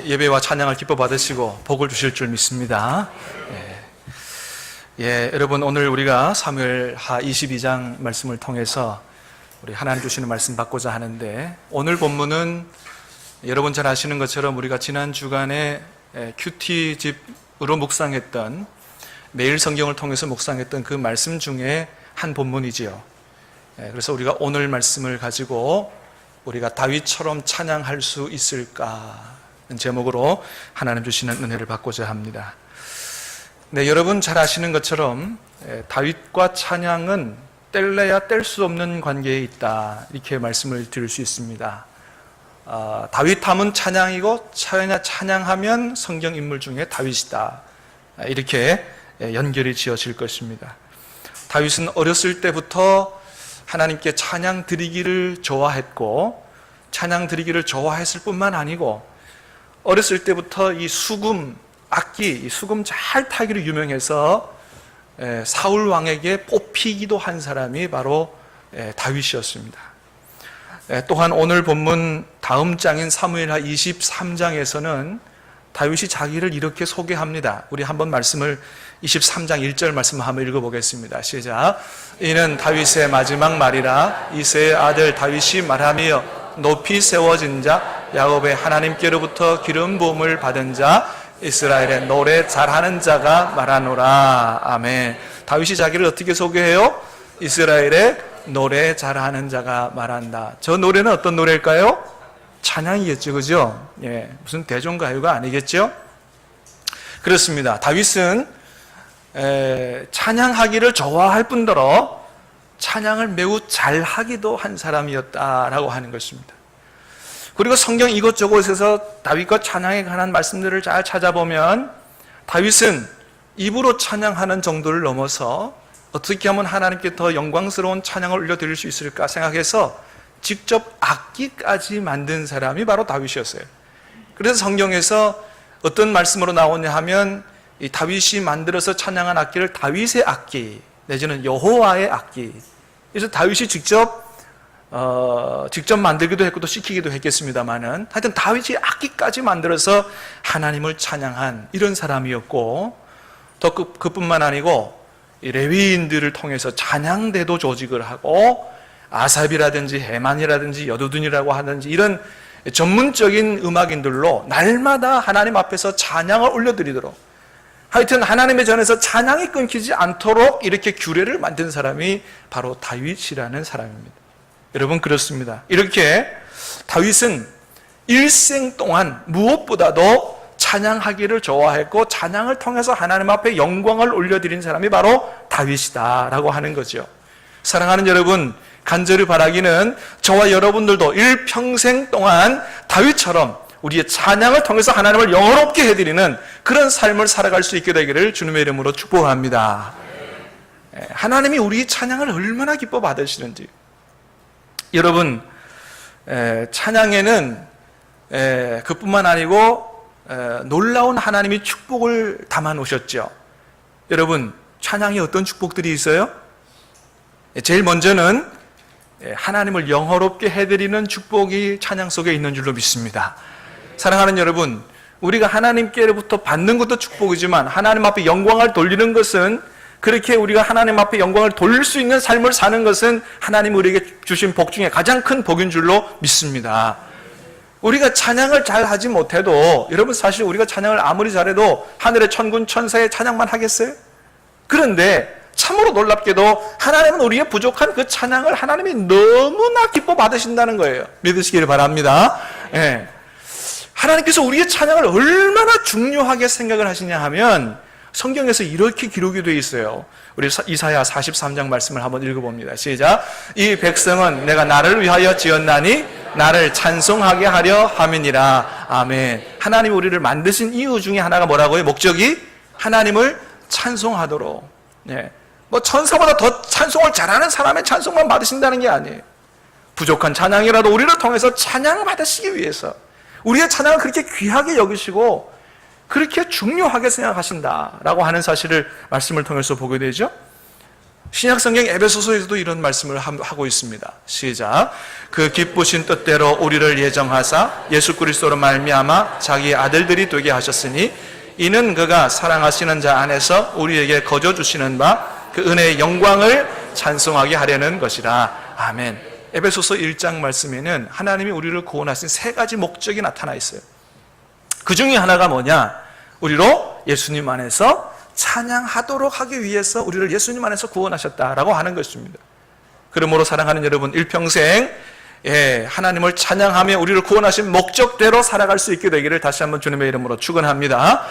예배와 찬양을 기뻐 받으시고 복을 주실 줄 믿습니다. 여러분, 오늘 우리가 사무엘하 22장 말씀을 통해서 우리 하나님 주시는 말씀 받고자 하는데, 오늘 본문은 여러분 잘 아시는 것처럼 우리가 지난 주간에 큐티집으로 묵상했던, 매일 성경을 통해서 묵상했던 그 말씀 중에 한 본문이지요. 그래서 우리가 오늘 말씀을 가지고 우리가 다윗처럼 찬양할 수 있을까 하는 제목으로 하나님 주시는 은혜를 받고자 합니다. 여러분 잘 아시는 것처럼 다윗과 찬양은 뗄래야 뗄 수 없는 관계에 있다, 이렇게 말씀을 드릴 수 있습니다. 다윗하면 찬양이고 찬양하면 성경 인물 중에 다윗이다, 이렇게 연결이 지어질 것입니다. 다윗은 어렸을 때부터 하나님께 찬양 드리기를 좋아했고, 찬양 드리기를 좋아했을 뿐만 아니고 어렸을 때부터 이 수금, 악기, 이 수금 잘 타기로 유명해서 사울 왕에게 뽑히기도 한 사람이 바로 다윗이었습니다. 또한 오늘 본문 다음 장인 사무엘하 23장에서는 다윗이 자기를 이렇게 소개합니다. 우리 한번 말씀을 23장 1절 말씀 한번 읽어보겠습니다. 시작. 이는 다윗의 마지막 말이라. 이새의 아들 다윗이 말하며 높이 세워진 자, 야곱의 하나님께로부터 기름 부음을 받은 자, 이스라엘의 노래 잘하는 자가 말하노라. 아멘. 다윗이 자기를 어떻게 소개해요? 이스라엘의 노래 잘하는 자가 말한다. 저 노래는 어떤 노래일까요? 찬양이겠죠, 그죠? 무슨 대종가요가 아니겠죠? 그렇습니다. 다윗은 찬양하기를 좋아할 뿐더러 찬양을 매우 잘하기도 한 사람이었다라고 하는 것입니다. 그리고 성경 이것저것에서 다윗과 찬양에 관한 말씀들을 잘 찾아보면 다윗은 입으로 찬양하는 정도를 넘어서 어떻게 하면 하나님께 더 영광스러운 찬양을 올려드릴 수 있을까 생각해서 직접 악기까지 만든 사람이 바로 다윗이었어요. 그래서 성경에서 어떤 말씀으로 나오냐 하면, 이 다윗이 만들어서 찬양한 악기를 다윗의 악기 내지는 여호와의 악기, 그래서 다윗이 직접 만들기도 했고 또 시키기도 했겠습니다만은, 하여튼 다윗이 악기까지 만들어서 하나님을 찬양한 이런 사람이었고, 또 그뿐만 아니고 이 레위인들을 통해서 찬양대도 조직을 하고, 아삽이라든지 헤만이라든지 여두둔이라고 하든지 이런 전문적인 음악인들로 날마다 하나님 앞에서 찬양을 올려드리도록, 하여튼 하나님의 전에서 찬양이 끊기지 않도록 이렇게 규례를 만든 사람이 바로 다윗이라는 사람입니다. 여러분, 그렇습니다. 이렇게 다윗은 일생 동안 무엇보다도 찬양하기를 좋아했고, 찬양을 통해서 하나님 앞에 영광을 올려드린 사람이 바로 다윗이다라고 하는 거죠. 사랑하는 여러분, 간절히 바라기는 저와 여러분들도 일평생 동안 다윗처럼 우리의 찬양을 통해서 하나님을 영화롭게 해드리는 그런 삶을 살아갈 수 있게 되기를 주님의 이름으로 축복합니다. 하나님이 우리의 찬양을 얼마나 기뻐 받으시는지. 여러분, 찬양에는 그뿐만 아니고 놀라운 하나님의 축복을 담아 놓으셨죠. 여러분, 찬양에 어떤 축복들이 있어요? 제일 먼저는 하나님을 영화롭게 해드리는 축복이 찬양 속에 있는 줄로 믿습니다. 사랑하는 여러분, 우리가 하나님께로부터 받는 것도 축복이지만 하나님 앞에 영광을 돌리는 것은, 그렇게 우리가 하나님 앞에 영광을 돌릴 수 있는 삶을 사는 것은 하나님 우리에게 주신 복 중에 가장 큰 복인 줄로 믿습니다. 우리가 찬양을 잘 하지 못해도, 여러분 사실 우리가 찬양을 아무리 잘해도 하늘의 천군 천사의 찬양만 하겠어요? 그런데 참으로 놀랍게도 하나님은 우리의 부족한 그 찬양을 하나님이 너무나 기뻐 받으신다는 거예요. 믿으시기를 바랍니다. 하나님께서 우리의 찬양을 얼마나 중요하게 생각을 하시냐 하면, 성경에서 이렇게 기록이 되어 있어요. 우리 이사야 43장 말씀을 한번 읽어봅니다. 시작. 이 백성은 내가 나를 위하여 지었나니 나를 찬송하게 하려 함이니라. 아멘. 하나님이 우리를 만드신 이유 중에 하나가 뭐라고요? 목적이 하나님을 찬송하도록. 뭐 천사보다 더 찬송을 잘하는 사람의 찬송만 받으신다는 게 아니에요. 부족한 찬양이라도 우리를 통해서 찬양을 받으시기 위해서 우리의 찬양을 그렇게 귀하게 여기시고 그렇게 중요하게 생각하신다라고 하는 사실을 말씀을 통해서 보게 되죠. 신약 성경 에베소서에서도 이런 말씀을 하고 있습니다. 시작. 그 기쁘신 뜻대로 우리를 예정하사 예수 그리스도로 말미암아 자기의 아들들이 되게 하셨으니 이는 그가 사랑하시는 자 안에서 우리에게 거저 주시는 바 그 은혜의 영광을 찬송하게 하려는 것이라. 아멘. 에베소서 1장 말씀에는 하나님이 우리를 구원하신 세 가지 목적이 나타나 있어요. 그 중에 하나가 뭐냐? 우리로 예수님 안에서 찬양하도록 하기 위해서 우리를 예수님 안에서 구원하셨다라고 하는 것입니다. 그러므로 사랑하는 여러분, 일평생 하나님을 찬양하며 우리를 구원하신 목적대로 살아갈 수 있게 되기를 다시 한번 주님의 이름으로 축원합니다.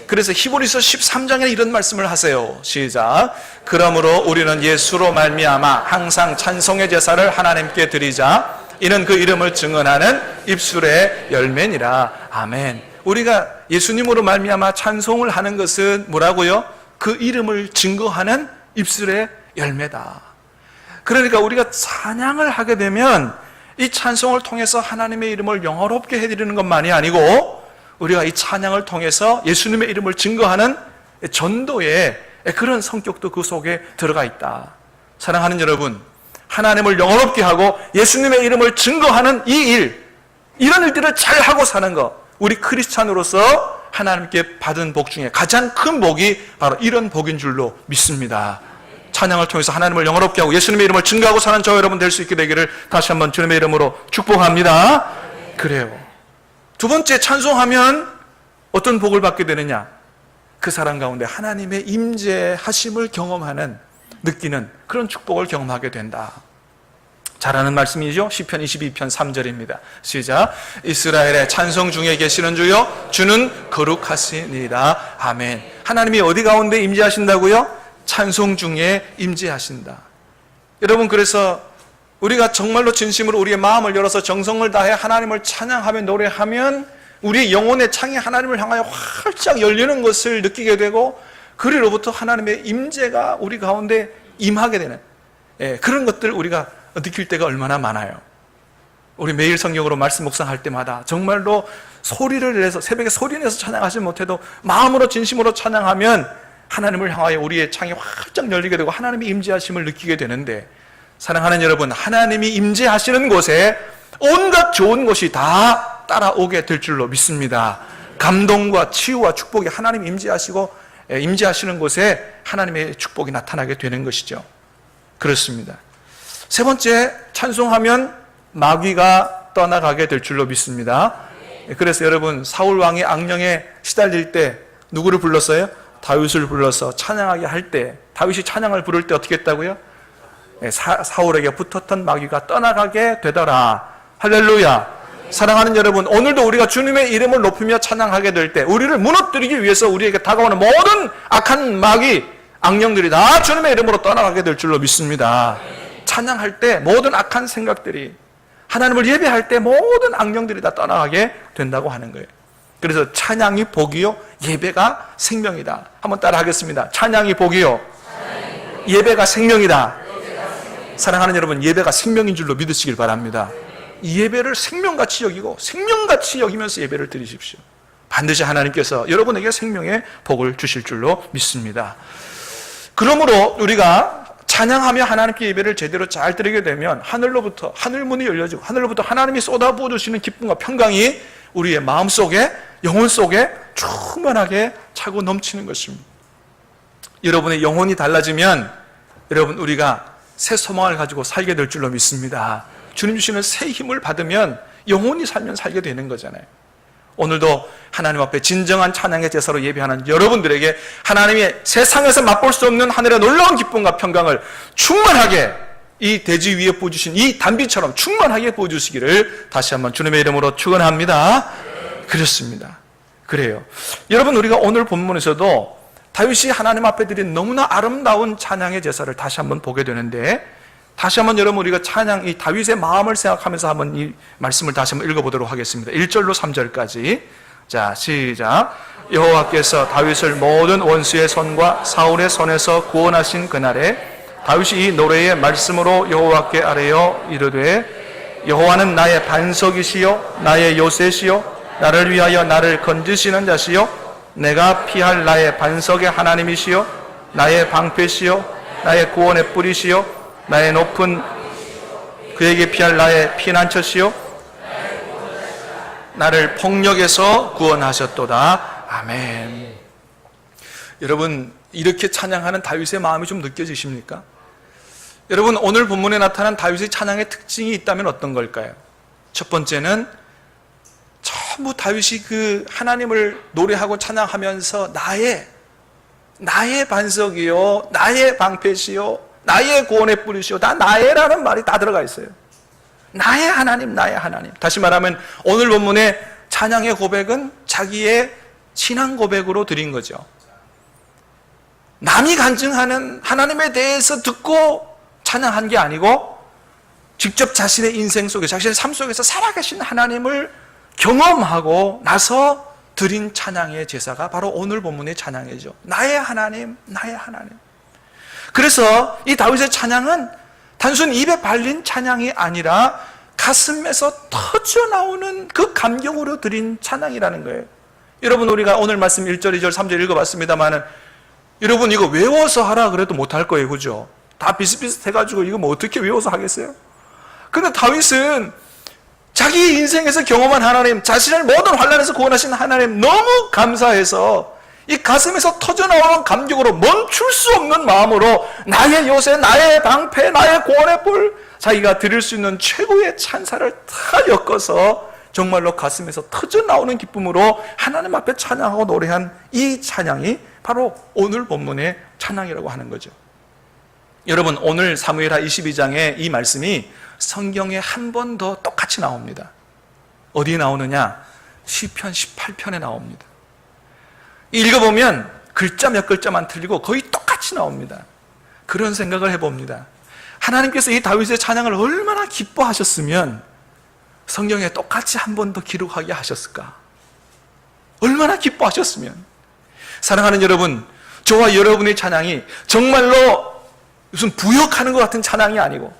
그래서 히브리서 13장에 이런 말씀을 하세요. 시작. 그러므로 우리는 예수로 말미암아 항상 찬송의 제사를 하나님께 드리자. 이는 그 이름을 증언하는 입술의 열매니라. 아멘. 우리가 예수님으로 말미암아 찬송을 하는 것은 뭐라고요? 그 이름을 증거하는 입술의 열매다. 그러니까 우리가 찬양을 하게 되면 이 찬송을 통해서 하나님의 이름을 영화롭게 해드리는 것만이 아니고 우리가 이 찬양을 통해서 예수님의 이름을 증거하는 전도의 그런 성격도 그 속에 들어가 있다. 사랑하는 여러분, 하나님을 영화롭게 하고 예수님의 이름을 증거하는 이 일, 이런 일들을 잘 하고 사는 것, 우리 크리스찬으로서 하나님께 받은 복 중에 가장 큰 복이 바로 이런 복인 줄로 믿습니다. 찬양을 통해서 하나님을 영화롭게 하고 예수님의 이름을 증거하고 사는 저와 여러분 될 수 있게 되기를 다시 한번 주님의 이름으로 축복합니다. 그래요. 두 번째, 찬송하면 어떤 복을 받게 되느냐? 그 사람 가운데 하나님의 임재하심을 경험하는, 느끼는 그런 축복을 경험하게 된다. 잘하는 말씀이죠. 시편 22편 3절입니다. 시작. 이스라엘의 찬송 중에 계시는 주여 주는 거룩하시니라. 아멘. 하나님이 어디 가운데 임재하신다고요? 찬송 중에 임재하신다. 여러분, 그래서 우리가 정말로 진심으로 우리의 마음을 열어서 정성을 다해 하나님을 찬양하며 노래하면 우리의 영혼의 창이 하나님을 향하여 활짝 열리는 것을 느끼게 되고 그리로부터 하나님의 임재가 우리 가운데 임하게 되는 그런 것들을 우리가 느낄 때가 얼마나 많아요. 우리 매일 성경으로 말씀 묵상할 때마다 정말로 소리를 내서, 새벽에 소리 내서 찬양하지 못해도 마음으로 진심으로 찬양하면 하나님을 향하여 우리의 창이 활짝 열리게 되고 하나님의 임재하심을 느끼게 되는데, 사랑하는 여러분, 하나님이 임재하시는 곳에 온갖 좋은 것이 다 따라오게 될 줄로 믿습니다. 감동과 치유와 축복이 하나님 임재하시는 곳에 하나님의 축복이 나타나게 되는 것이죠. 그렇습니다. 세 번째, 찬송하면 마귀가 떠나가게 될 줄로 믿습니다. 그래서 여러분, 사울 왕이 악령에 시달릴 때 누구를 불렀어요? 다윗을 불러서 찬양하게 할 때, 다윗이 찬양을 부를 때 어떻게 했다고요? 사울에게 붙었던 마귀가 떠나가게 되더라. 할렐루야. 사랑하는 여러분, 오늘도 우리가 주님의 이름을 높이며 찬양하게 될 때 우리를 무너뜨리기 위해서 우리에게 다가오는 모든 악한 마귀, 악령들이 다 주님의 이름으로 떠나가게 될 줄로 믿습니다. 찬양할 때 모든 악한 생각들이, 하나님을 예배할 때 모든 악령들이 다 떠나가게 된다고 하는 거예요. 그래서 찬양이 복이요, 예배가 생명이다. 한번 따라 하겠습니다. 찬양이 복이요, 예배가 생명이다. 사랑하는 여러분, 예배가 생명인 줄로 믿으시길 바랍니다. 이 예배를 생명같이 여기고 생명같이 여기면서 예배를 드리십시오. 반드시 하나님께서 여러분에게 생명의 복을 주실 줄로 믿습니다. 그러므로 우리가 찬양하며 하나님께 예배를 제대로 잘 드리게 되면 하늘로부터 하늘문이 열려지고 하늘로부터 하나님이 쏟아부어 주시는 기쁨과 평강이 우리의 마음속에, 영혼 속에 충만하게 차고 넘치는 것입니다. 여러분의 영혼이 달라지면 여러분, 우리가 새 소망을 가지고 살게 될 줄로 믿습니다. 주님 주시는 새 힘을 받으면 영혼이 살면 살게 되는 거잖아요. 오늘도 하나님 앞에 진정한 찬양의 제사로 예배하는 여러분들에게 하나님이 세상에서 맛볼 수 없는 하늘의 놀라운 기쁨과 평강을 충만하게, 이 대지 위에 부어주신 이 단비처럼 충만하게 부어주시기를 다시 한번 주님의 이름으로 축원합니다. 그렇습니다. 그래요. 여러분, 우리가 오늘 본문에서도 다윗이 하나님 앞에 드린 너무나 아름다운 찬양의 제사를 다시 한번 보게 되는데, 다시 한번 여러분, 우리가 찬양, 이 다윗의 마음을 생각하면서 한번 이 말씀을 다시 한번 읽어보도록 하겠습니다. 1절로 3절까지. 자, 시작. 여호와께서 다윗을 모든 원수의 손과 사울의 손에서 구원하신 그날에 다윗이 이 노래의 말씀으로 여호와께 아뢰어 이르되, 여호와는 나의 반석이시요 나의 요새시요 나를 위하여 나를 건지시는 자시요 내가 피할 나의 반석의 하나님이시요 나의 방패시요 나의 구원의 뿌리시요 나의 높은 그에게 피할 나의 피난처시요 나를 폭력에서 구원하셨도다. 아멘. 여러분, 이렇게 찬양하는 다윗의 마음이 좀 느껴지십니까? 여러분, 오늘 본문에 나타난 다윗의 찬양의 특징이 있다면 어떤 걸까요? 첫 번째는 전부 다윗이 그 하나님을 노래하고 찬양하면서 나의 반석이요 나의 방패시요 나의 구원의 뿌리시요, 다 나의라는 말이 다 들어가 있어요. 나의 하나님, 나의 하나님. 다시 말하면 오늘 본문의 찬양의 고백은 자기의 신앙 고백으로 드린 거죠. 남이 간증하는 하나님에 대해서 듣고 찬양한 게 아니고 직접 자신의 인생 속에, 자신의 삶 속에서 살아계신 하나님을 경험하고 나서 드린 찬양의 제사가 바로 오늘 본문의 찬양이죠. 나의 하나님, 나의 하나님. 그래서 이 다윗의 찬양은 단순 입에 발린 찬양이 아니라 가슴에서 터져 나오는 그 감격으로 드린 찬양이라는 거예요. 여러분, 우리가 오늘 말씀 1절, 2절, 3절 읽어봤습니다만은 여러분 이거 외워서 하라 그래도 못할 거예요. 그죠? 다 비슷비슷해가지고 이거 뭐 어떻게 외워서 하겠어요? 근데 다윗은 자기 인생에서 경험한 하나님, 자신을 모든 환난에서 구원하신 하나님 너무 감사해서 이 가슴에서 터져나오는 감격으로 멈출 수 없는 마음으로 나의 요새, 나의 방패, 나의 구원의 뿔, 자기가 드릴 수 있는 최고의 찬사를 다 엮어서 정말로 가슴에서 터져나오는 기쁨으로 하나님 앞에 찬양하고 노래한 이 찬양이 바로 오늘 본문의 찬양이라고 하는 거죠. 여러분, 오늘 사무엘하 22장의 이 말씀이 성경에 한 번 더 똑같이 나옵니다. 어디에 나오느냐? 시편 18편에 나옵니다. 읽어보면 글자 몇 글자만 틀리고 거의 똑같이 나옵니다. 그런 생각을 해봅니다. 하나님께서 이 다윗의 찬양을 얼마나 기뻐하셨으면 성경에 똑같이 한 번 더 기록하게 하셨을까? 얼마나 기뻐하셨으면. 사랑하는 여러분, 저와 여러분의 찬양이 정말로 무슨 부역하는 것 같은 찬양이 아니고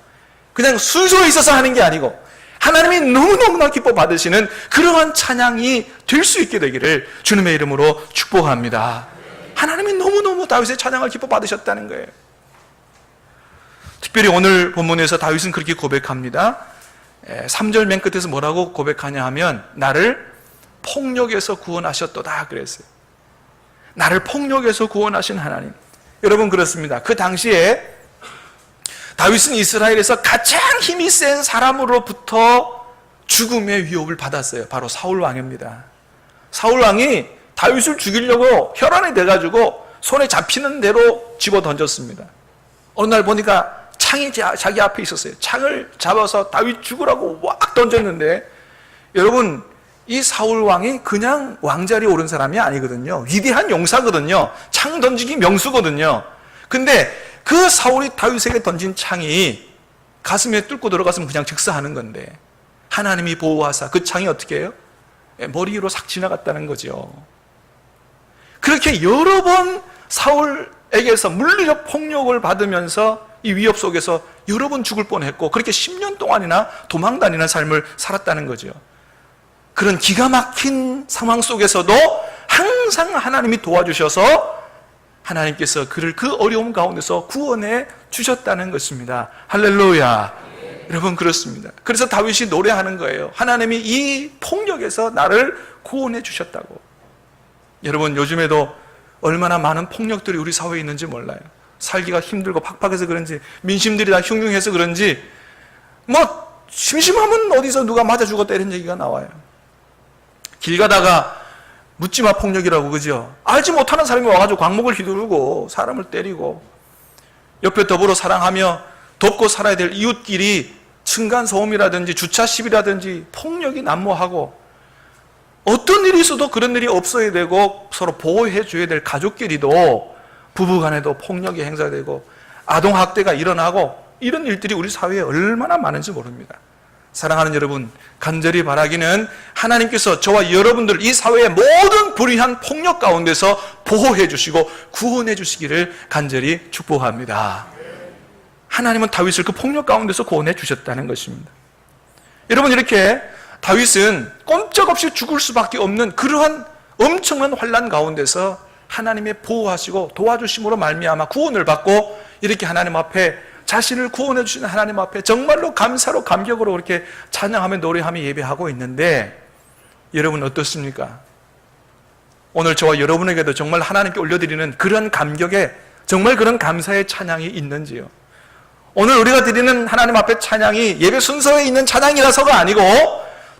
그냥 순서에 있어서 하는 게 아니고 하나님이 너무너무나 기뻐 받으시는 그러한 찬양이 될 수 있게 되기를 주님의 이름으로 축복합니다. 하나님이 너무너무 다윗의 찬양을 기뻐 받으셨다는 거예요. 특별히 오늘 본문에서 다윗은 그렇게 고백합니다. 3절 맨 끝에서 뭐라고 고백하냐 하면 나를 폭력에서 구원하셨도다 그랬어요. 나를 폭력에서 구원하신 하나님. 여러분, 그렇습니다. 그 당시에 다윗은 이스라엘에서 가장 힘이 센 사람으로부터 죽음의 위협을 받았어요. 바로 사울 왕입니다. 사울 왕이 다윗을 죽이려고 혈안이 돼가지고 손에 잡히는 대로 집어 던졌습니다. 어느 날 보니까 창이 자기 앞에 있었어요. 창을 잡아서 다윗 죽으라고 왁 던졌는데, 여러분, 이 사울 왕이 그냥 왕자리에 오른 사람이 아니거든요. 위대한 용사거든요. 창 던지기 명수거든요. 근데 그 사울이 다윗에게 던진 창이 가슴에 뚫고 들어갔으면 그냥 즉사하는 건데 하나님이 보호하사 그 창이 어떻게 해요? 머리 위로 싹 지나갔다는 거죠. 그렇게 여러 번 사울에게서 물리적 폭력을 받으면서 이 위협 속에서 여러 번 죽을 뻔했고 그렇게 10년 동안이나 도망다니는 삶을 살았다는 거죠. 그런 기가 막힌 상황 속에서도 항상 하나님이 도와주셔서 하나님께서 그를 그 어려움 가운데서 구원해 주셨다는 것입니다. 할렐루야. 여러분, 그렇습니다. 그래서 다윗이 노래하는 거예요. 하나님이 이 폭력에서 나를 구원해 주셨다고. 여러분, 요즘에도 얼마나 많은 폭력들이 우리 사회에 있는지 몰라요. 살기가 힘들고 팍팍해서 그런지, 민심들이 다 흉흉해서 그런지, 뭐 심심하면 어디서 누가 맞아주고 때린 얘기가 나와요. 길 가다가 묻지마 폭력이라고, 그죠? 알지 못하는 사람이 와가지고 광목을 휘두르고 사람을 때리고, 옆에 더불어 사랑하며 돕고 살아야 될 이웃끼리 층간소음이라든지 주차 시비라든지 폭력이 난무하고, 어떤 일이 있어도 그런 일이 없어야 되고 서로 보호해 줘야 될 가족끼리도 부부간에도 폭력이 행사되고 아동학대가 일어나고, 이런 일들이 우리 사회에 얼마나 많은지 모릅니다. 사랑하는 여러분, 간절히 바라기는 하나님께서 저와 여러분들 이 사회의 모든 불의한 폭력 가운데서 보호해 주시고 구원해 주시기를 간절히 축복합니다. 하나님은 다윗을 그 폭력 가운데서 구원해 주셨다는 것입니다. 여러분, 이렇게 다윗은 꼼짝없이 죽을 수밖에 없는 그러한 엄청난 환난 가운데서 하나님의 보호하시고 도와주심으로 말미암아 구원을 받고 이렇게 하나님 앞에 자신을 구원해 주시는 하나님 앞에 정말로 감사로 감격으로 그렇게 찬양하며 노래하며 예배하고 있는데 여러분 어떻습니까? 오늘 저와 여러분에게도 정말 하나님께 올려드리는 그런 감격에 정말 그런 감사의 찬양이 있는지요? 오늘 우리가 드리는 하나님 앞에 찬양이 예배 순서에 있는 찬양이라서가 아니고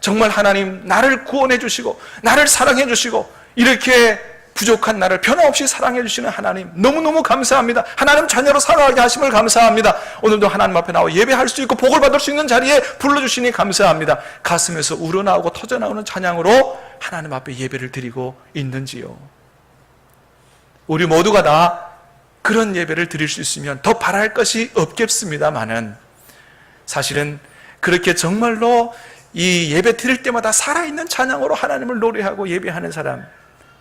정말 하나님 나를 구원해 주시고 나를 사랑해 주시고 이렇게 부족한 나를 변함없이 사랑해 주시는 하나님 너무너무 감사합니다. 하나님 자녀로 살아가게 하심을 감사합니다. 오늘도 하나님 앞에 나와 예배할 수 있고 복을 받을 수 있는 자리에 불러주시니 감사합니다. 가슴에서 우러나오고 터져나오는 찬양으로 하나님 앞에 예배를 드리고 있는지요? 우리 모두가 다 그런 예배를 드릴 수 있으면 더 바랄 것이 없겠습니다마는 사실은 그렇게 정말로 이 예배 드릴 때마다 살아있는 찬양으로 하나님을 노래하고 예배하는 사람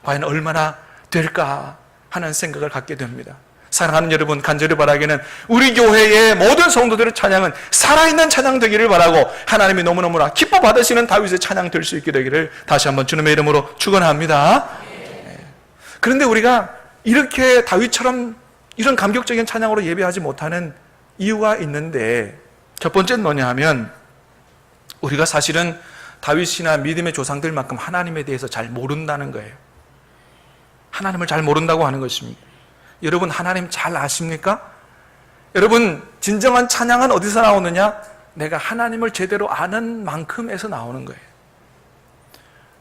과연 얼마나 될까 하는 생각을 갖게 됩니다. 사랑하는 여러분, 간절히 바라기는 우리 교회의 모든 성도들의 찬양은 살아있는 찬양 되기를 바라고 하나님이 너무너무나 기뻐 받으시는 다윗의 찬양 될 수 있게 되기를 다시 한번 주님의 이름으로 축원합니다. 그런데 우리가 이렇게 다윗처럼 이런 감격적인 찬양으로 예배하지 못하는 이유가 있는데 첫 번째는 뭐냐 하면 우리가 사실은 다윗이나 믿음의 조상들만큼 하나님에 대해서 잘 모른다는 거예요. 하나님을 잘 모른다고 하는 것입니다. 여러분 하나님 잘 아십니까? 여러분 진정한 찬양은 어디서 나오느냐? 내가 하나님을 제대로 아는 만큼에서 나오는 거예요.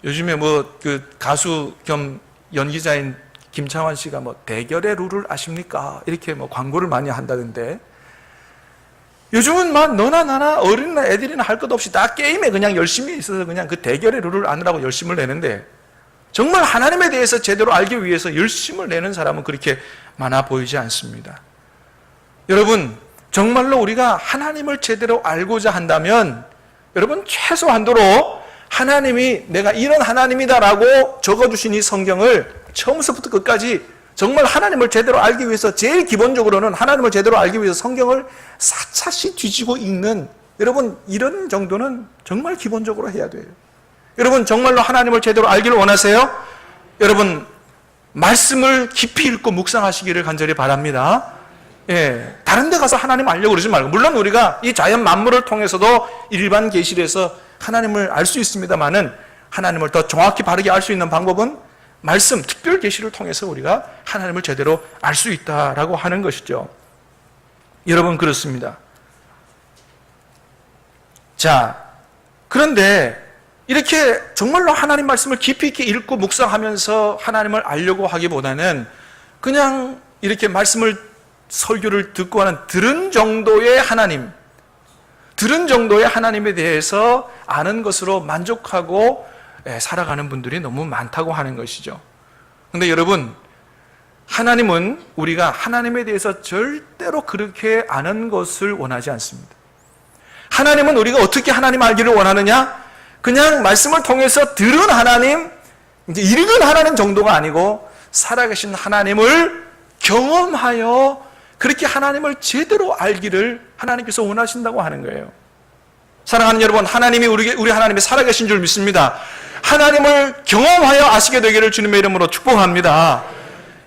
요즘에 그 가수 겸 연기자인 김창완 씨가 대결의 룰을 아십니까? 이렇게 광고를 많이 한다던데 요즘은 너나 나나 어린이나 애들이나 할 것 없이 다 게임에 그냥 열심히 있어서 그냥 그 대결의 룰을 아느라고 열심을 내는데 정말 하나님에 대해서 제대로 알기 위해서 열심을 내는 사람은 그렇게 많아 보이지 않습니다. 여러분 정말로 우리가 하나님을 제대로 알고자 한다면 여러분 최소한도로 하나님이 내가 이런 하나님이다라고 적어주신 이 성경을 처음부터 끝까지 정말 하나님을 제대로 알기 위해서 제일 기본적으로는 하나님을 제대로 알기 위해서 성경을 사차시 뒤지고 읽는 여러분 이런 정도는 정말 기본적으로 해야 돼요. 여러분 정말로 하나님을 제대로 알기를 원하세요? 여러분 말씀을 깊이 읽고 묵상하시기를 간절히 바랍니다. 예, 다른 데 가서 하나님 알려고 그러지 말고 물론 우리가 이 자연 만물을 통해서도 일반 계시에서 하나님을 알 수 있습니다만은 하나님을 더 정확히 바르게 알 수 있는 방법은 말씀, 특별 계시를 통해서 우리가 하나님을 제대로 알 수 있다라고 하는 것이죠. 여러분 그렇습니다. 자, 그런데 이렇게 정말로 하나님 말씀을 깊이 있게 읽고 묵상하면서 하나님을 알려고 하기보다는 그냥 이렇게 말씀을 설교를 듣고 하는 들은 정도의 하나님에 대해서 아는 것으로 만족하고 살아가는 분들이 너무 많다고 하는 것이죠. 그런데 여러분 하나님은 우리가 하나님에 대해서 절대로 그렇게 아는 것을 원하지 않습니다. 하나님은 우리가 어떻게 하나님 알기를 원하느냐? 그냥 말씀을 통해서 들은 하나님, 이제 읽은 하나님 정도가 아니고 살아계신 하나님을 경험하여 그렇게 하나님을 제대로 알기를 하나님께서 원하신다고 하는 거예요. 사랑하는 여러분, 하나님이 우리 하나님이 살아계신 줄 믿습니다. 하나님을 경험하여 아시게 되기를 주님의 이름으로 축복합니다.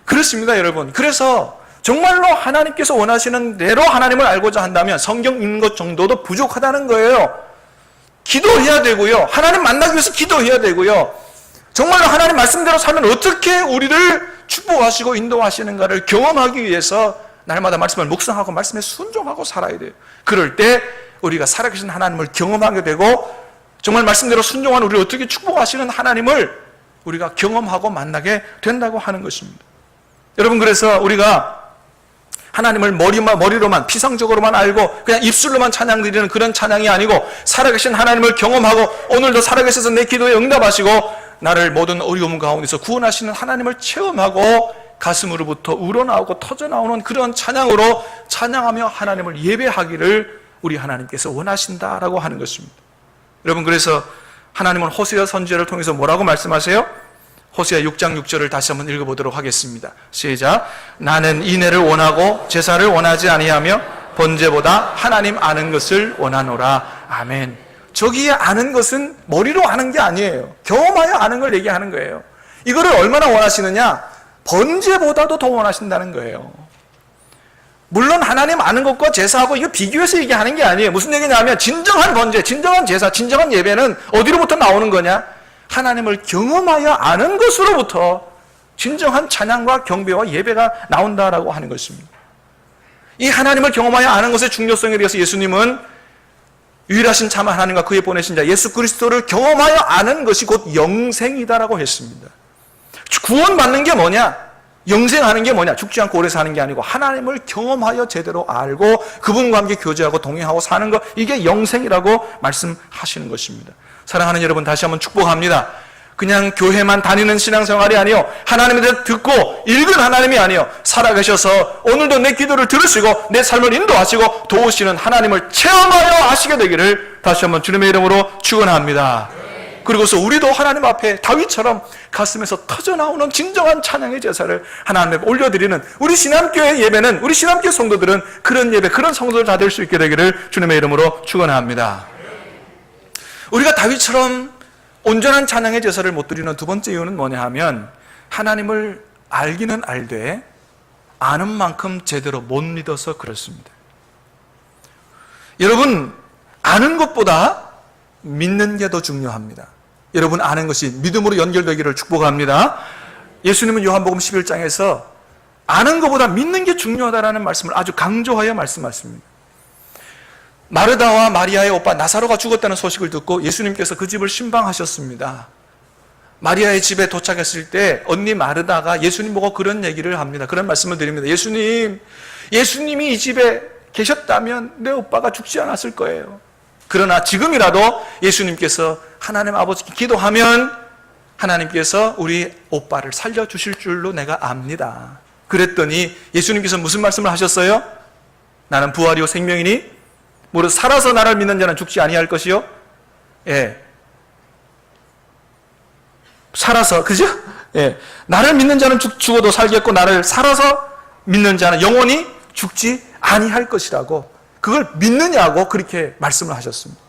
그렇습니다, 여러분. 그래서 정말로 하나님께서 원하시는 대로 하나님을 알고자 한다면 성경 읽는 것 정도도 부족하다는 거예요. 기도해야 되고요. 하나님 만나기 위해서 기도해야 되고요. 정말로 하나님 말씀대로 살면 어떻게 우리를 축복하시고 인도하시는가를 경험하기 위해서 날마다 말씀을 묵상하고 말씀에 순종하고 살아야 돼요. 그럴 때 우리가 살아계신 하나님을 경험하게 되고 정말 말씀대로 순종한 우리를 어떻게 축복하시는 하나님을 우리가 경험하고 만나게 된다고 하는 것입니다. 여러분 그래서 우리가 하나님을 머리로만 피상적으로만 알고 그냥 입술로만 찬양 드리는 그런 찬양이 아니고 살아계신 하나님을 경험하고 오늘도 살아계셔서 내 기도에 응답하시고 나를 모든 어려움 가운데서 구원하시는 하나님을 체험하고 가슴으로부터 우러나오고 터져나오는 그런 찬양으로 찬양하며 하나님을 예배하기를 우리 하나님께서 원하신다라고 하는 것입니다. 여러분 그래서 하나님은 호세아 선지자를 통해서 뭐라고 말씀하세요? 호세아 6장 6절을 다시 한번 읽어보도록 하겠습니다. 시작. 나는 인애를 원하고 제사를 원하지 아니하며 번제보다 하나님 아는 것을 원하노라. 아멘. 저기에 아는 것은 머리로 아는 게 아니에요. 경험하여 아는 걸 얘기하는 거예요. 이거를 얼마나 원하시느냐? 번제보다도 더 원하신다는 거예요. 물론 하나님 아는 것과 제사하고 이거 비교해서 얘기하는 게 아니에요. 무슨 얘기냐면 진정한 번제, 진정한 제사, 진정한 예배는 어디로부터 나오는 거냐? 하나님을 경험하여 아는 것으로부터 진정한 찬양과 경배와 예배가 나온다라고 하는 것입니다. 이 하나님을 경험하여 아는 것의 중요성에 대해서 예수님은 유일하신 참 하나님과 그의 보내신 자 예수 그리스도를 경험하여 아는 것이 곧 영생이다라고 했습니다. 구원받는 게 뭐냐? 영생하는 게 뭐냐? 죽지 않고 오래 사는 게 아니고 하나님을 경험하여 제대로 알고 그분과 함께 교제하고 동행하고 사는 것, 이게 영생이라고 말씀하시는 것입니다. 사랑하는 여러분, 다시 한번 축복합니다. 그냥 교회만 다니는 신앙생활이 아니요, 하나님에 대해 듣고 읽은 하나님이 아니요, 살아계셔서 오늘도 내 기도를 들으시고 내 삶을 인도하시고 도우시는 하나님을 체험하여 아시게 되기를 다시 한번 주님의 이름으로 축원합니다. 그리고서 우리도 하나님 앞에 다윗처럼 가슴에서 터져나오는 진정한 찬양의 제사를 하나님 앞에 올려드리는 우리 신앙교회 예배는, 우리 신앙교회 성도들은 그런 예배, 그런 성도들 다 될 수 있게 되기를 주님의 이름으로 축원합니다. 우리가 다윗처럼 온전한 찬양의 제사를 못 드리는 두 번째 이유는 뭐냐 하면, 하나님을 알기는 알되 아는 만큼 제대로 못 믿어서 그렇습니다. 여러분, 아는 것보다 믿는 게 더 중요합니다. 여러분, 아는 것이 믿음으로 연결되기를 축복합니다. 예수님은 요한복음 11장에서 아는 것보다 믿는 게 중요하다라는 말씀을 아주 강조하여 말씀하십니다. 마르다와 마리아의 오빠 나사로가 죽었다는 소식을 듣고 예수님께서 그 집을 신방하셨습니다. 마리아의 집에 도착했을 때 언니 마르다가 예수님 보고 그런 얘기를 합니다. 그런 말씀을 드립니다. 예수님이 이 집에 계셨다면 내 오빠가 죽지 않았을 거예요. 그러나 지금이라도 예수님께서 하나님 아버지께 기도하면 하나님께서 우리 오빠를 살려주실 줄로 내가 압니다. 그랬더니 예수님께서 무슨 말씀을 하셨어요? 나는 부활이요 생명이니 무릇 살아서 나를 믿는 자는 죽지 아니할 것이요. 예. 살아서, 그죠? 예. 나를 믿는 자는 죽어도 살겠고 나를 살아서 믿는 자는 영원히 죽지 아니할 것이라고, 그걸 믿느냐고 그렇게 말씀을 하셨습니다.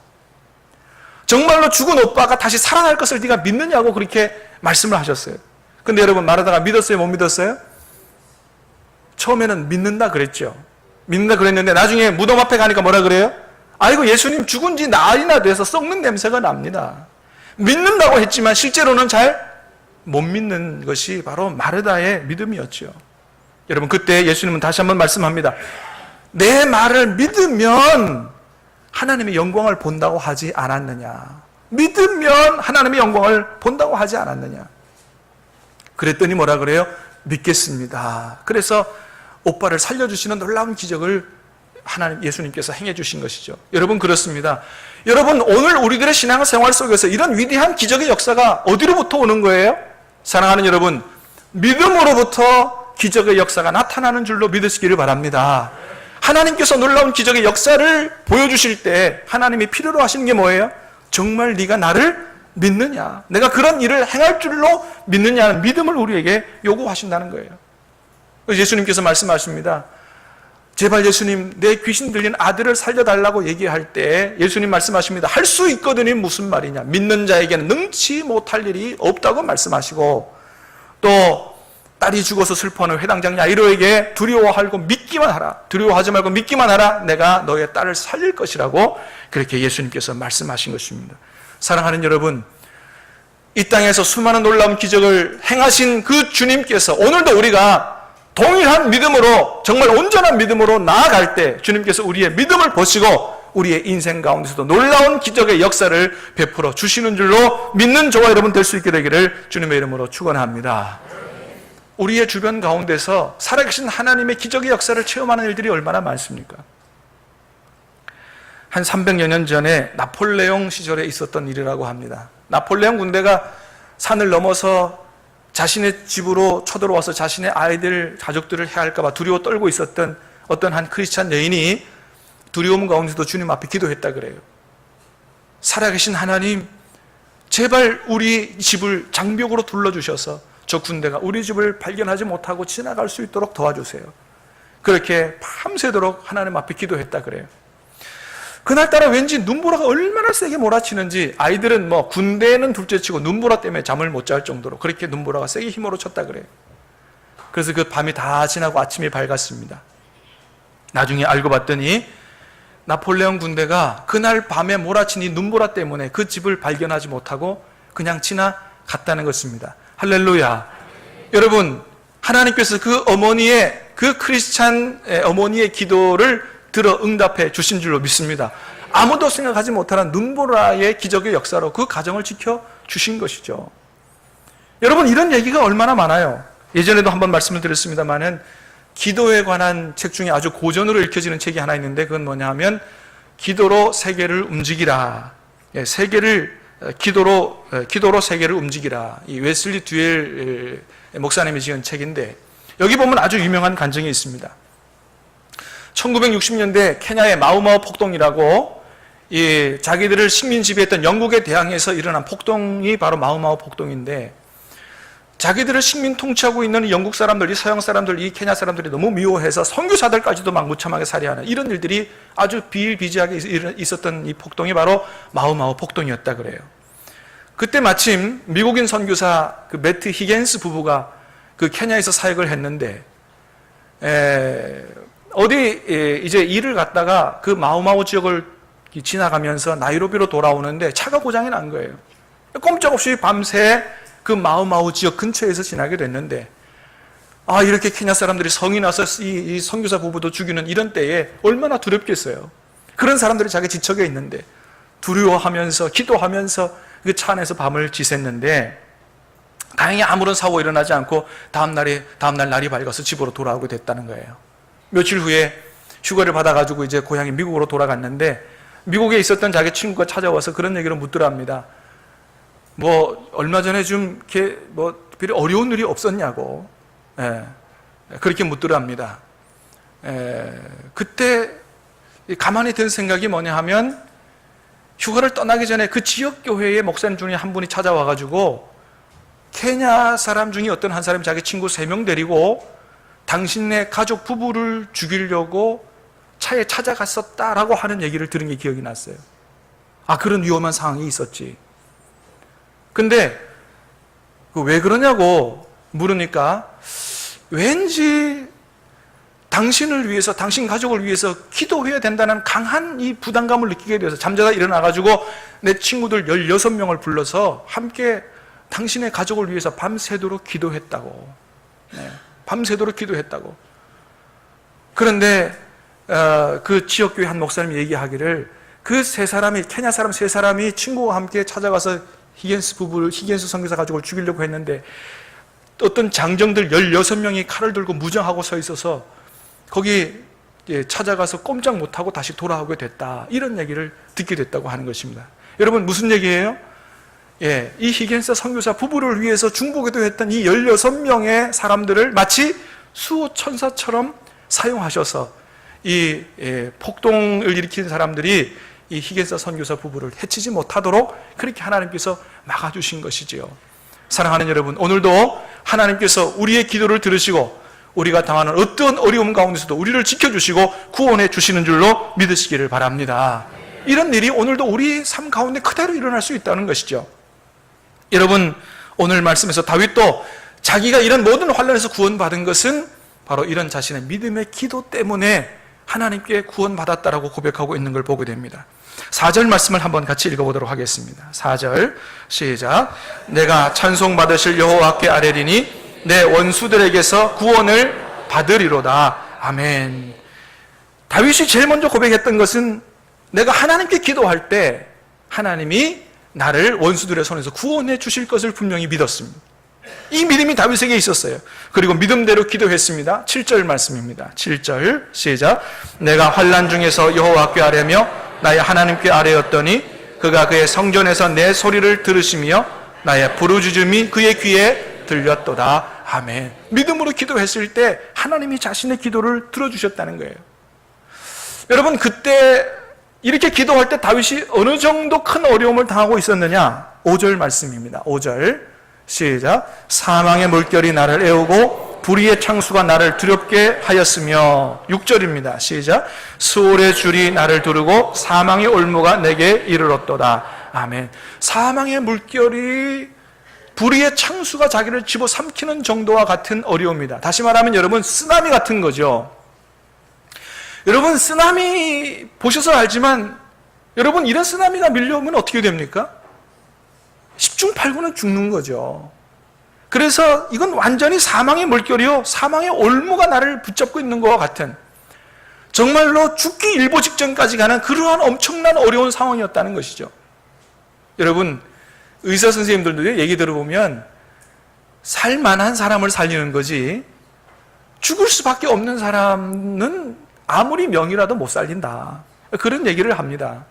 정말로 죽은 오빠가 다시 살아날 것을 네가 믿느냐고 그렇게 말씀을 하셨어요. 근데 여러분, 마르다가 믿었어요, 못 믿었어요? 처음에는 믿는다 그랬죠. 믿는다 그랬는데 나중에 무덤 앞에 가니까 뭐라 그래요? 아이고, 예수님 죽은 지 나흘이나 돼서 썩는 냄새가 납니다. 믿는다고 했지만 실제로는 잘 못 믿는 것이 바로 마르다의 믿음이었죠. 여러분, 그때 예수님은 다시 한번 말씀합니다. 내 말을 믿으면 하나님의 영광을 본다고 하지 않았느냐. 믿으면 하나님의 영광을 본다고 하지 않았느냐. 그랬더니 뭐라 그래요? 믿겠습니다. 그래서 오빠를 살려주시는 놀라운 기적을 하나님, 예수님께서 행해 주신 것이죠. 여러분, 그렇습니다. 여러분, 오늘 우리들의 신앙생활 속에서 이런 위대한 기적의 역사가 어디로부터 오는 거예요? 사랑하는 여러분, 믿음으로부터 기적의 역사가 나타나는 줄로 믿으시기를 바랍니다. 하나님께서 놀라운 기적의 역사를 보여주실 때 하나님이 필요로 하시는 게 뭐예요? 정말 네가 나를 믿느냐, 내가 그런 일을 행할 줄로 믿느냐는 믿음을 우리에게 요구하신다는 거예요. 예수님께서 말씀하십니다. 제발 예수님, 내 귀신 들린 아들을 살려달라고 얘기할 때 예수님 말씀하십니다. 할 수 있거든이 무슨 말이냐. 믿는 자에게는 능치 못할 일이 없다고 말씀하시고, 또 딸이 죽어서 슬퍼하는 회당장 야이로에게 두려워하고 믿기만 하라. 두려워하지 말고 믿기만 하라. 내가 너의 딸을 살릴 것이라고 그렇게 예수님께서 말씀하신 것입니다. 사랑하는 여러분, 이 땅에서 수많은 놀라운 기적을 행하신 그 주님께서 오늘도 우리가 동일한 믿음으로, 정말 온전한 믿음으로 나아갈 때 주님께서 우리의 믿음을 보시고 우리의 인생 가운데서도 놀라운 기적의 역사를 베풀어 주시는 줄로 믿는 저와 여러분 될 수 있게 되기를 주님의 이름으로 축원합니다. 우리의 주변 가운데서 살아계신 하나님의 기적의 역사를 체험하는 일들이 얼마나 많습니까? 한 300여 년 전에 나폴레옹 시절에 있었던 일이라고 합니다. 나폴레옹 군대가 산을 넘어서 자신의 집으로 쳐들어와서 자신의 아이들, 가족들을 해할까 봐 두려워 떨고 있었던 어떤 한 크리스찬 여인이 두려움 가운데서도 주님 앞에 기도했다 그래요. 살아계신 하나님, 제발 우리 집을 장벽으로 둘러주셔서 저 군대가 우리 집을 발견하지 못하고 지나갈 수 있도록 도와주세요. 그렇게 밤새도록 하나님 앞에 기도했다 그래요. 그날따라 왠지 눈보라가 얼마나 세게 몰아치는지 아이들은 뭐 군대는 둘째치고 눈보라 때문에 잠을 못 잘 정도로 그렇게 눈보라가 세게 힘으로 쳤다 그래요. 그래서 그 밤이 다 지나고 아침이 밝았습니다. 나중에 알고 봤더니 나폴레옹 군대가 그날 밤에 몰아친 이 눈보라 때문에 그 집을 발견하지 못하고 그냥 지나갔다는 것입니다. 할렐루야. 여러분, 하나님께서 그 어머니의, 그 크리스찬 어머니의 기도를 들어 응답해 주신 줄로 믿습니다. 아무도 생각하지 못하는 눈보라의 기적의 역사로 그 가정을 지켜 주신 것이죠. 여러분, 이런 얘기가 얼마나 많아요. 예전에도 한번 말씀을 드렸습니다마는 기도에 관한 책 중에 아주 고전으로 읽혀지는 책이 하나 있는데, 그건 뭐냐 하면 기도로 세계를 움직이라. 기도로 세계를 움직이라. 이 웨슬리 듀엘 목사님이 지은 책인데, 여기 보면 아주 유명한 간증이 있습니다. 1960년대 케냐의 마우마우 폭동이라고, 자기들을 식민 지배했던 영국에 대항해서 일어난 폭동이 바로 마우마우 폭동인데, 자기들을 식민 통치하고 있는 영국 사람들, 이 서양 사람들, 이 케냐 사람들이 너무 미워해서 선교사들까지도 막 무참하게 살해하는 이런 일들이 아주 비일비재하게 있었던 이 폭동이 바로 마우마우 폭동이었다 그래요. 그때 마침 미국인 선교사 그 매트 히겐스 부부가 그 케냐에서 사역을 했는데, 어디 이제 일을 갔다가 그 마우마우 지역을 지나가면서 나이로비로 돌아오는데 차가 고장이 난 거예요. 꼼짝없이 밤새 그 마우마우 지역 근처에서 지나게 됐는데, 이렇게 케냐 사람들이 성이 나서 이 선교사 부부도 죽이는 이런 때에 얼마나 두렵겠어요. 그런 사람들이 자기 지척에 있는데 두려워하면서 기도하면서 그 차 안에서 밤을 지샜는데, 다행히 아무런 사고가 일어나지 않고 다음날 날이 밝아서 집으로 돌아오게 됐다는 거예요. 며칠 후에 휴가를 받아가지고 이제 고향이 미국으로 돌아갔는데, 미국에 있었던 자기 친구가 찾아와서 그런 얘기를 묻더랍니다. 얼마 전에 좀 이렇게 별로 어려운 일이 없었냐고, 그렇게 묻더랍니다. 그때 가만히 든 생각이 뭐냐 하면, 휴가를 떠나기 전에 그 지역 교회의 목사님 중에 한 분이 찾아와가지고 케냐 사람 중에 어떤 한 사람이 자기 친구 3명 데리고 당신네 가족 부부를 죽이려고 차에 찾아갔었다라고 하는 얘기를 들은 게 기억이 났어요. 그런 위험한 상황이 있었지. 근데 왜 그러냐고 물으니까, 왠지 당신을 위해서, 당신 가족을 위해서 기도해야 된다는 강한 이 부담감을 느끼게 되어서 잠자다 일어나가지고 내 친구들 16명을 불러서 함께 당신의 가족을 위해서 밤새도록 기도했다고. 밤새도록 기도했다고. 그런데 그 지역교회 한 목사님이 얘기하기를, 그 케냐 사람 3사람이 친구와 함께 찾아가서 히겐스 선교사 가족을 죽이려고 했는데, 어떤 장정들 16명이 칼을 들고 무장하고 서 있어서 거기 찾아가서 꼼짝 못하고 다시 돌아오게 됐다. 이런 얘기를 듣게 됐다고 하는 것입니다. 여러분, 무슨 얘기예요? 이 히겐스 선교사 부부를 위해서 중보기도 했던 이 16명의 사람들을 마치 수호천사처럼 사용하셔서 이 폭동을 일으킨 사람들이 이 히겐스 선교사 부부를 해치지 못하도록 그렇게 하나님께서 막아주신 것이지요. 사랑하는 여러분, 오늘도 하나님께서 우리의 기도를 들으시고 우리가 당하는 어떤 어려움 가운데서도 우리를 지켜주시고 구원해 주시는 줄로 믿으시기를 바랍니다. 이런 일이 오늘도 우리 삶 가운데 그대로 일어날 수 있다는 것이죠. 여러분, 오늘 말씀에서 다윗도 자기가 이런 모든 환난에서 구원받은 것은 바로 이런 자신의 믿음의 기도 때문에 하나님께 구원받았다라고 고백하고 있는 걸 보게 됩니다. 4절 말씀을 한번 같이 읽어보도록 하겠습니다. 4절 시작. 내가 찬송받으실 여호와께 아뢰리니 내 원수들에게서 구원을 받으리로다. 아멘. 다윗이 제일 먼저 고백했던 것은 내가 하나님께 기도할 때 하나님이 나를 원수들의 손에서 구원해 주실 것을 분명히 믿었습니다. 이 믿음이 다윗에게 있었어요. 그리고 믿음대로 기도했습니다. 7절 말씀입니다. 7절 시작. 내가 환난 중에서 여호와께 아뢰며 나의 하나님께 아뢰었더니 그가 그의 성전에서 내 소리를 들으시며 나의 부르짖음이 그의 귀에 들렸도다. 아멘. 믿음으로 기도했을 때 하나님이 자신의 기도를 들어주셨다는 거예요. 여러분, 그때 이렇게 기도할 때 다윗이 어느 정도 큰 어려움을 당하고 있었느냐? 5절 말씀입니다. 5절 시작. 사망의 물결이 나를 애우고 불의의 창수가 나를 두렵게 하였으며. 6절입니다. 시작. 수월의 줄이 나를 두르고 사망의 올무가 내게 이르렀도다. 아멘. 사망의 물결이, 불의의 창수가 자기를 집어삼키는 정도와 같은 어려움이다. 다시 말하면 여러분, 쓰나미 같은 거죠. 여러분 쓰나미 보셔서 알지만 여러분 이런 쓰나미가 밀려오면 어떻게 됩니까? 10중 8구는 죽는 거죠. 그래서 이건 완전히 사망의 물결이요, 사망의 올무가 나를 붙잡고 있는 것과 같은, 정말로 죽기 일보 직전까지 가는 그러한 엄청난 어려운 상황이었다는 것이죠. 여러분 의사 선생님들도 얘기 들어보면 살만한 사람을 살리는 거지 죽을 수밖에 없는 사람은 아무리 명이라도 못 살린다, 그런 얘기를 합니다.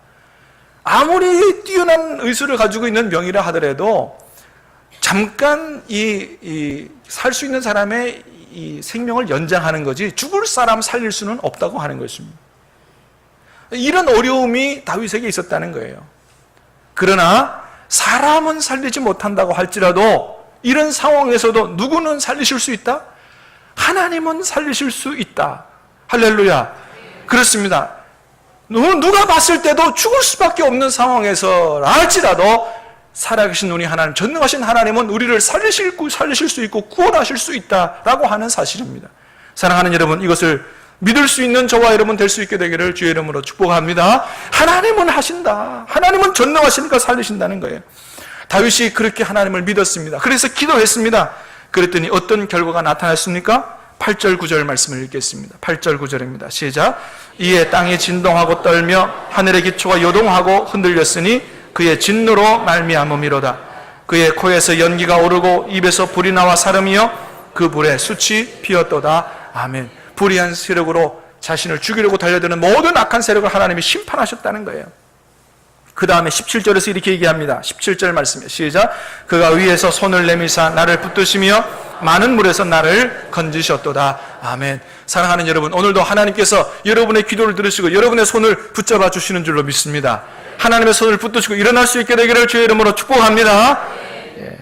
아무리 뛰어난 의술을 가지고 있는 명이라 하더라도 잠깐 살 수 있는 사람의 이 생명을 연장하는 거지 죽을 사람 살릴 수는 없다고 하는 것입니다. 이런 어려움이 다윗에게 있었다는 거예요. 그러나 사람은 살리지 못한다고 할지라도 이런 상황에서도 누구는 살리실 수 있다? 하나님은 살리실 수 있다. 할렐루야. 그렇습니다. 누가 봤을 때도 죽을 수밖에 없는 상황에서 할지라도 살아계신 우리 하나님, 전능하신 하나님은 우리를 살리실 수 있고 구원하실 수 있다라고 하는 사실입니다. 사랑하는 여러분, 이것을 믿을 수 있는 저와 여러분 될 수 있게 되기를 주의 이름으로 축복합니다. 하나님은 하신다. 하나님은 전능하시니까 살리신다는 거예요. 다윗이 그렇게 하나님을 믿었습니다. 그래서 기도했습니다. 그랬더니 어떤 결과가 나타났습니까? 8절 9절 말씀을 읽겠습니다. 8절 9절입니다. 시작. 이에 땅이 진동하고 떨며 하늘의 기초가 요동하고 흔들렸으니 그의 진노로 말미암음이로다. 그의 코에서 연기가 오르고 입에서 불이 나와 사름이여 그 불에 숯이 피었도다. 아멘. 불의한 세력으로 자신을 죽이려고 달려드는 모든 악한 세력을 하나님이 심판하셨다는 거예요. 그 다음에 17절에서 이렇게 얘기합니다. 17절 말씀이에요. 시작. 그가 위에서 손을 내미사 나를 붙드시며 많은 물에서 나를 건지셨도다. 아멘. 사랑하는 여러분, 오늘도 하나님께서 여러분의 기도를 들으시고 여러분의 손을 붙잡아 주시는 줄로 믿습니다. 하나님의 손을 붙드시고 일어날 수 있게 되기를 주의 이름으로 축복합니다.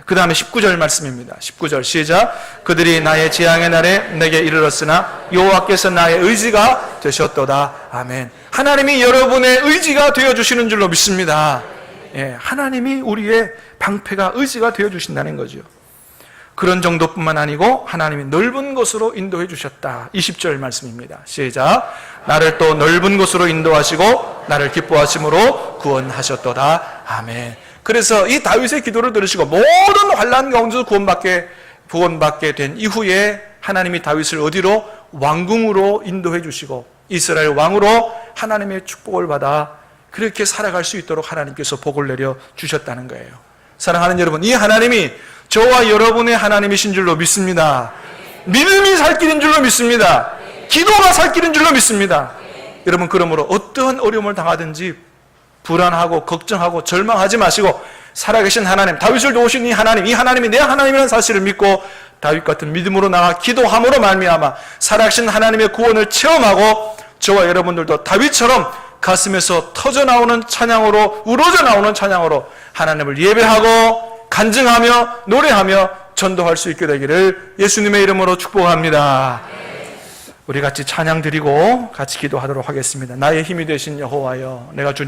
그 다음에 19절 말씀입니다. 19절 시작. 그들이 나의 재앙의 날에 내게 이르렀으나 여호와께서 나의 의지가 되셨도다. 아멘. 하나님이 여러분의 의지가 되어주시는 줄로 믿습니다. 하나님이 우리의 방패가 의지가 되어주신다는 거죠. 그런 정도뿐만 아니고 하나님이 넓은 곳으로 인도해 주셨다. 20절 말씀입니다. 시작. 나를 또 넓은 곳으로 인도하시고 나를 기뻐하심으로 구원하셨도다. 아멘. 그래서 이 다윗의 기도를 들으시고 모든 환난 가운데서 구원받게 된 이후에 하나님이 다윗을 어디로? 왕궁으로 인도해 주시고 이스라엘 왕으로 하나님의 축복을 받아 그렇게 살아갈 수 있도록 하나님께서 복을 내려 주셨다는 거예요. 사랑하는 여러분, 이 하나님이 저와 여러분의 하나님이신 줄로 믿습니다. 믿음이 살 길인 줄로 믿습니다. 기도가 살 길인 줄로 믿습니다. 여러분, 그러므로 어떠한 어려움을 당하든지 불안하고 걱정하고 절망하지 마시고 살아계신 하나님, 다윗을 도우신 이 하나님이 내 하나님이라는 사실을 믿고 다윗 같은 믿음으로 나가 기도함으로 말미암아 살아계신 하나님의 구원을 체험하고 저와 여러분들도 다윗처럼 가슴에서 터져나오는 찬양으로, 우러져 나오는 찬양으로 하나님을 예배하고 간증하며 노래하며 전도할 수 있게 되기를 예수님의 이름으로 축복합니다. 우리 같이 찬양 드리고 같이 기도하도록 하겠습니다. 나의 힘이 되신 여호와여, 내가 주님